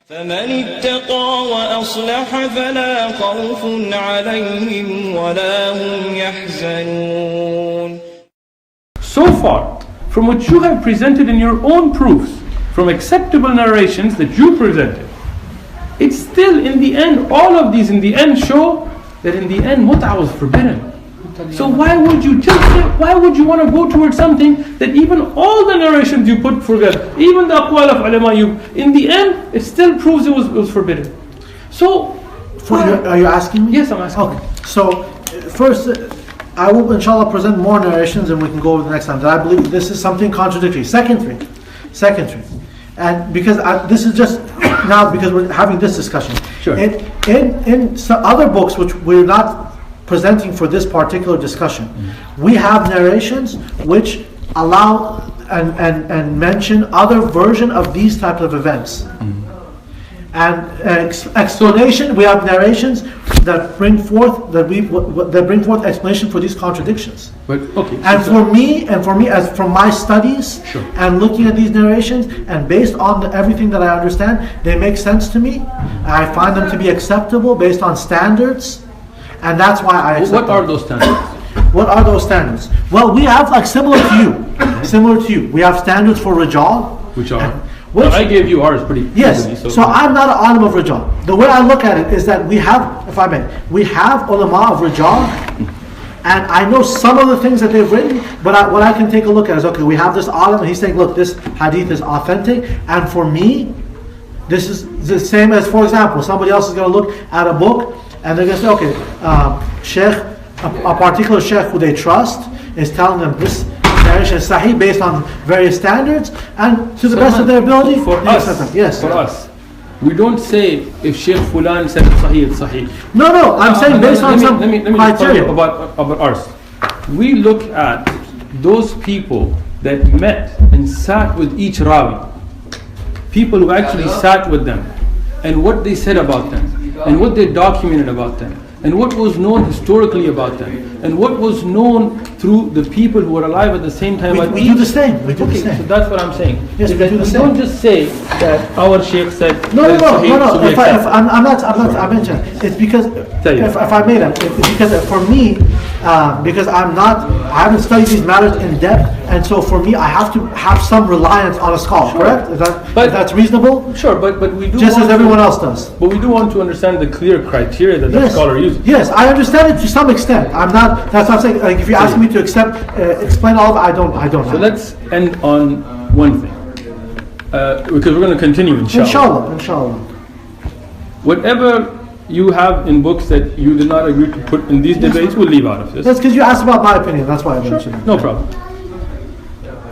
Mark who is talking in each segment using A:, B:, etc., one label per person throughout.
A: فمن اتقى وأصلح فلا خوف عليهم ولا هم يحزنون.
B: So far, from what you have presented in your own proofs, from acceptable narrations that you presented, it's still in the end, all of these in the end show that in the end Mutah was forbidden. So why would you want to go towards something that even all the narrations you put forget, even the aqwal of ulama, in the end it still proves it was forbidden. So
C: are you asking me?
B: Yes, I'm asking.
C: Okay. So first, I will inshallah present more narrations and we can go over the next time. That I believe this is something contradictory. Second thing, and because this is just now because we're having this discussion.
B: Sure.
C: In some other books which we're not presenting for this particular discussion, we have narrations which allow and mention other version of these types of events. And explanation, we have narrations that bring forth explanation for these contradictions.
B: But okay.
C: And for me, as from my studies,
B: sure,
C: and looking at these narrations, and based on everything that I understand, they make sense to me. I find them to be acceptable based on standards, and that's why I accept
B: What are those standards?
C: What are those standards? Well, we have similar to you. We have standards for Rijal,
B: which are. Well, I gave you ours pretty easily.
C: Yes, so I'm not an alim of Rijal. The way I look at it is that we have, if I may, we have ulama of Rijal, and I know some of the things that they've written, but what I can take a look at is, okay, we have this alim, and he's saying, look, this hadith is authentic, and for me, this is the same as, for example, somebody else is going to look at a book, and they're going to say, okay, Sheikh, a particular Sheikh who they trust, is telling them this narration is sahih based on various standards, and to the best of their ability,
B: for us, we don't say if Sheikh Fulan said it's sahih.
C: No, I'm saying based on some criteria.
B: About ours. We look at those people that met and sat with each Rawi, people who actually sat with them, and what they said about them, and what they documented about them, and what was known historically about them, and what was known through the people who were alive at the same time.
C: We do the same. We do the same.
B: So that's what I'm saying.
C: Yes, we do the same.
B: Don't just say that our Sheikh said.
C: No. I mentioned it's because if I made it, it's because for me, because I haven't studied these matters in depth, and so for me, I have to have some reliance on a scholar.
B: Sure.
C: Correct? If that's reasonable?
B: Sure, but we do
C: just as everyone else does.
B: But we do want to understand the clear criteria that scholar uses.
C: Yes, I understand it to some extent. I'm not. That's what I'm saying. Like if you ask me to explain all of it, I don't.
B: So let's end on one thing, because we're going to continue, inshallah.
C: Inshallah.
B: Whatever you have in books that you did not agree to put in these debates, we'll leave out of this.
C: That's because you asked about my opinion. That's why I mentioned it.
B: No problem.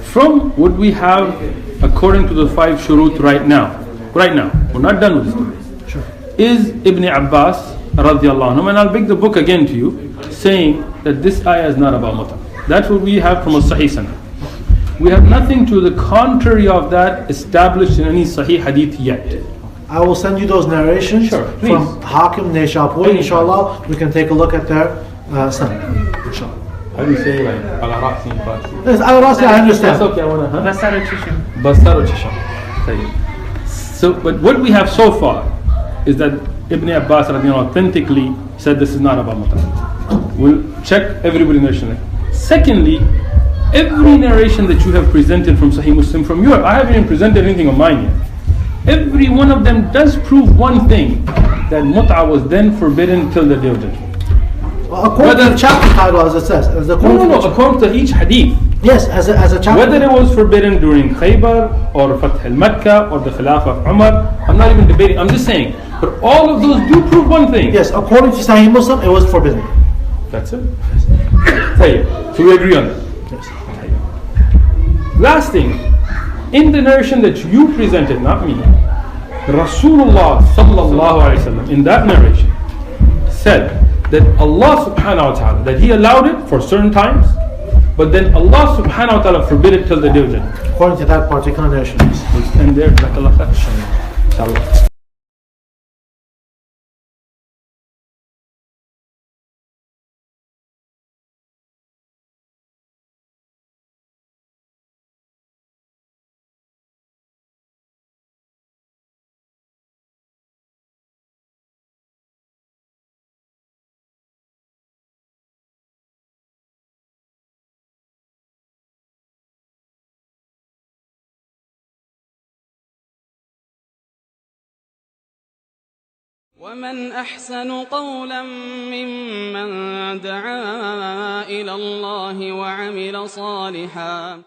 B: From what we have, according to the 5 shurut right now, we're not done with this debate.
C: Sure.
B: Is Ibn Abbas radiallahu anhu, and I'll bring the book again to you, saying that this ayah is not about Mutah. That's what we have from a Sahih Sanad. We have nothing to the contrary of that established in any Sahih Hadith yet.
C: I will send you those narrations from Hakim Naishapur. Inshallah, we can take a look at their sanad. Inshallah.
B: How do you say like Al-Rasi in Farsi?
C: Yes, Al-Rasi, I understand.
B: That's okay, I want to. Basar Chisham. So, but what we have so far is that Ibn Abbas authentically said this is not about Mutah. We'll check everybody's narration. Secondly, every narration that you have presented from Sahih Muslim, from your, I haven't even presented anything of mine yet. Every one of them does prove one thing, that Mut'ah was then forbidden till the day of judgment.
C: Well, according to the chapter title, as it says.
B: According to each hadith.
C: Yes, as a chapter.
B: Whether it was forbidden during Khaybar, or Fath al-Makkah, or the Khilafah of Umar, I'm not even debating, I'm just saying. But all of those do prove one thing.
C: Yes, according to Sahih Muslim, it was forbidden.
B: That's it. So we agree on that.
C: Yes.
B: Last thing, in the narration that you presented, not me, Rasulullah sallallahu alaihi wasallam, in that narration, said that Allah subhanahu wa ta'ala, that He allowed it for certain times, but then Allah subhanahu wa ta'ala forbid it till the day of judgment.
C: According to that particular narration.
B: And there, inshallah.
D: ومن أحسن قولا ممن دعا إلى الله وعمل صالحا